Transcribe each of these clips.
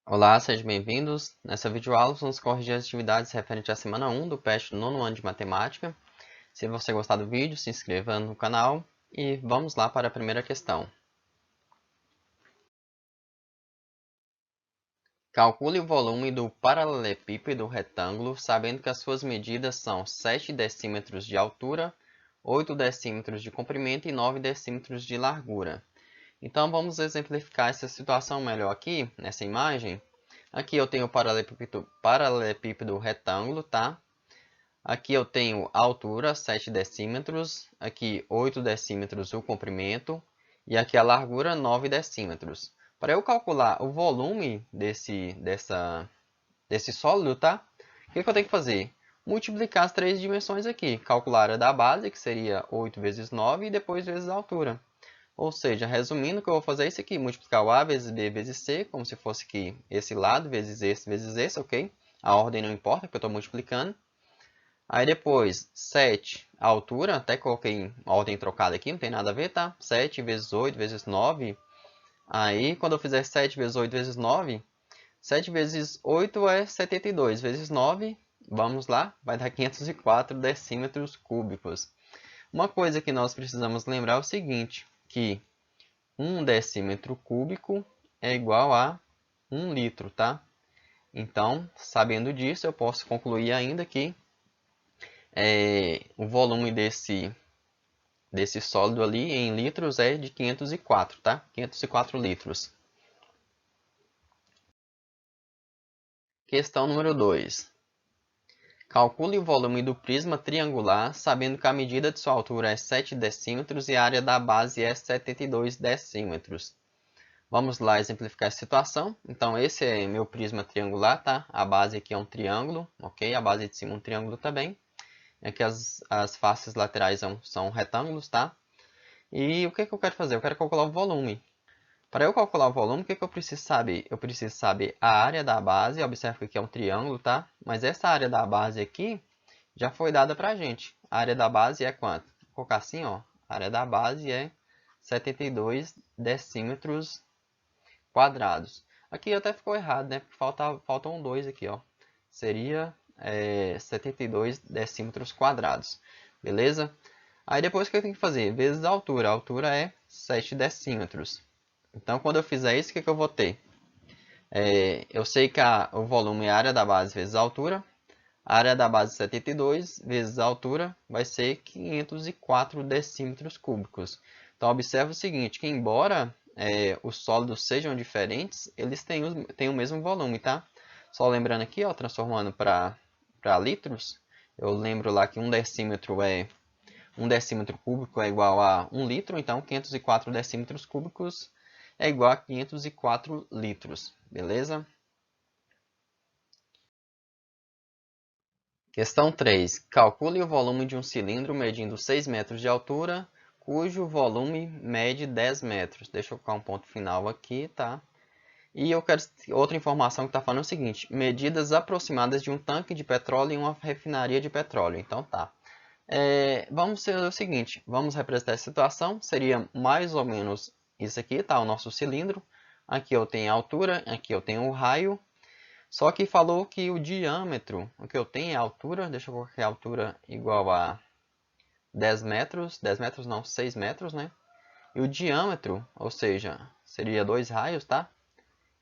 Olá, sejam bem-vindos. Nessa videoaula vamos corrigir as atividades referentes à semana 1 do PET do nono ano de Matemática. Se você gostar do vídeo, se inscreva no canal e vamos lá para a primeira questão. Calcule o volume do paralelepípedo retângulo, sabendo que as suas medidas são 7 decímetros de altura, 8 decímetros de comprimento e 9 decímetros de largura. Então vamos exemplificar essa situação melhor aqui, nessa imagem. Aqui eu tenho o paralelepípedo retângulo, tá? Aqui eu tenho a altura, 7 decímetros. Aqui 8 decímetros o comprimento. E aqui a largura, 9 decímetros. Para eu calcular o volume desse sólido, tá? O que eu tenho que fazer? Multiplicar as três dimensões aqui. Calcular a área da base, que seria 8 vezes 9, e depois vezes a altura. Ou seja, resumindo, o que eu vou fazer é isso aqui, multiplicar o A vezes B vezes C, como se fosse aqui esse lado vezes esse, ok? A ordem não importa, porque eu estou multiplicando. Aí depois, 7, a altura, até coloquei em ordem trocada aqui, não tem nada a ver, tá? 7 vezes 8 vezes 9. Aí, quando eu fizer 7 vezes 8 vezes 9, 7 vezes 8 é 72, vezes 9, vamos lá, vai dar 504 decímetros cúbicos. Uma coisa que nós precisamos lembrar é o seguinte, que 1 decímetro cúbico é igual a 1 litro, tá? Então, sabendo disso, eu posso concluir ainda que o volume desse sólido ali em litros é de 504, tá? 504 litros. Questão número 2. Calcule o volume do prisma triangular, sabendo que a medida de sua altura é 7 decímetros e a área da base é 72 decímetros. Vamos lá exemplificar a situação. Então, esse é meu prisma triangular, tá? A base aqui é um triângulo, ok? A base de cima é um triângulo também. Aqui as faces laterais são retângulos, tá? E o que eu quero fazer? Eu quero calcular o volume. Para eu calcular o volume, o que eu preciso saber? Eu preciso saber a área da base. Observe que aqui é um triângulo, tá? Mas essa área da base aqui já foi dada para a gente. A área da base é quanto? Vou colocar assim, ó. A área da base é 72 decímetros quadrados. Aqui até ficou errado, né? Porque faltam 2 aqui, ó. Seria 72 decímetros quadrados. Beleza? Aí depois o que eu tenho que fazer? Vezes a altura. A altura é 7 decímetros. Então, quando eu fizer isso, o que eu vou ter? Eu sei que o volume é a área da base vezes a altura. A área da base 72 vezes a altura vai ser 504 decímetros cúbicos. Então, observe o seguinte, que embora os sólidos sejam diferentes, eles têm o mesmo volume, tá? Só lembrando aqui, ó, transformando para litros, eu lembro lá que 1 decímetro cúbico é igual a 1 litro, então 504 decímetros cúbicos é igual a 504 litros, beleza? Questão 3. Calcule o volume de um cilindro medindo 6 metros de altura, cujo volume mede 10 metros. Deixa eu colocar um ponto final aqui, tá? E eu quero outra informação que está falando o seguinte: medidas aproximadas de um tanque de petróleo em uma refinaria de petróleo. Então tá. Vamos fazer o seguinte: vamos representar essa situação. Seria mais ou menos isso aqui, tá? O nosso cilindro. Aqui eu tenho a altura, aqui eu tenho o raio. Só que falou que o diâmetro, o que eu tenho é a altura, deixa eu colocar a altura igual a 10 metros, 10 metros não, 6 metros, né? E o diâmetro, ou seja, seria 2 raios, tá?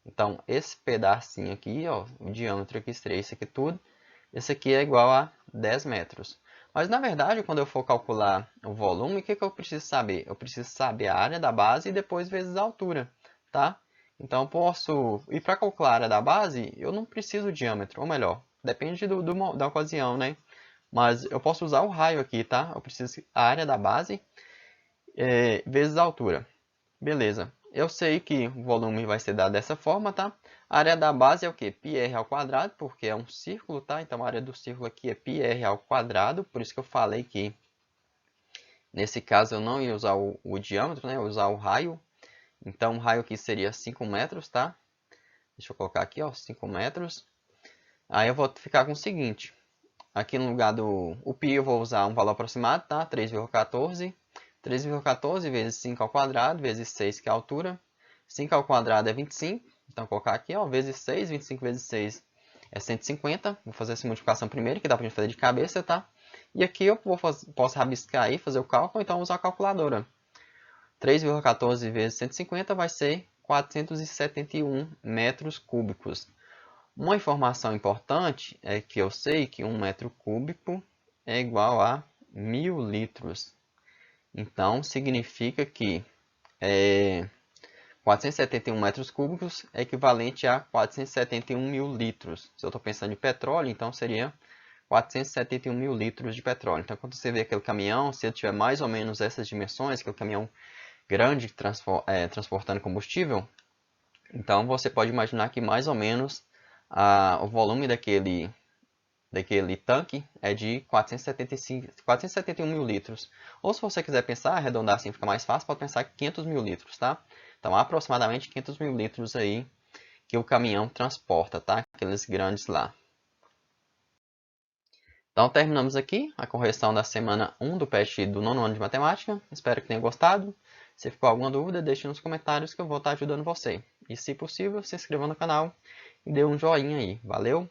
Então, esse pedacinho aqui, ó, o diâmetro aqui seria isso aqui tudo, esse aqui é igual a 10 metros. Mas, na verdade, quando eu for calcular o volume, o que eu preciso saber? Eu preciso saber a área da base e depois vezes a altura, tá? Então, eu posso... E para calcular a área da base, eu não preciso do diâmetro, ou melhor, depende da ocasião, né? Mas eu posso usar o raio aqui, tá? Eu preciso a área da base vezes a altura. Beleza. Eu sei que o volume vai ser dado dessa forma, tá? A área da base é o quê? πr ao quadrado, porque é um círculo, tá? Então a área do círculo aqui é πr ao quadrado, por isso que eu falei que nesse caso eu não ia usar o diâmetro, né? Eu ia usar o raio. Então o raio aqui seria 5 metros, tá? Deixa eu colocar aqui, ó, 5 metros. Aí eu vou ficar com o seguinte. Aqui no lugar do π eu vou usar um valor aproximado, tá? 3,14. 3,14 vezes 5 ao quadrado, vezes 6, que é a altura. 5 ao quadrado é 25. Então, vou colocar aqui, ó, vezes 6, 25 vezes 6 é 150. Vou fazer essa multiplicação primeiro, que dá pra gente fazer de cabeça, tá? E aqui eu posso rabiscar aí, fazer o cálculo, então usar a calculadora. 3,14 vezes 150 vai ser 471 metros cúbicos. Uma informação importante é que eu sei que 1 metro cúbico é igual a 1.000 litros. Então, significa que 471 metros cúbicos é equivalente a 471.000 litros. Se eu estou pensando em petróleo, então seria 471.000 litros de petróleo. Então, quando você vê aquele caminhão, se ele tiver mais ou menos essas dimensões, aquele caminhão grande transportando combustível, então você pode imaginar que mais ou menos o volume daquele tanque é de 471.000 litros. Ou se você quiser pensar, arredondar assim fica mais fácil, pode pensar 500.000 litros, tá? Então, aproximadamente 500.000 litros aí que o caminhão transporta, tá? Aqueles grandes lá. Então, terminamos aqui a correção da semana 1 do PET do 9º ano de matemática. Espero que tenha gostado. Se ficou alguma dúvida, deixe nos comentários que eu vou estar ajudando você. E, se possível, se inscreva no canal e dê um joinha aí. Valeu!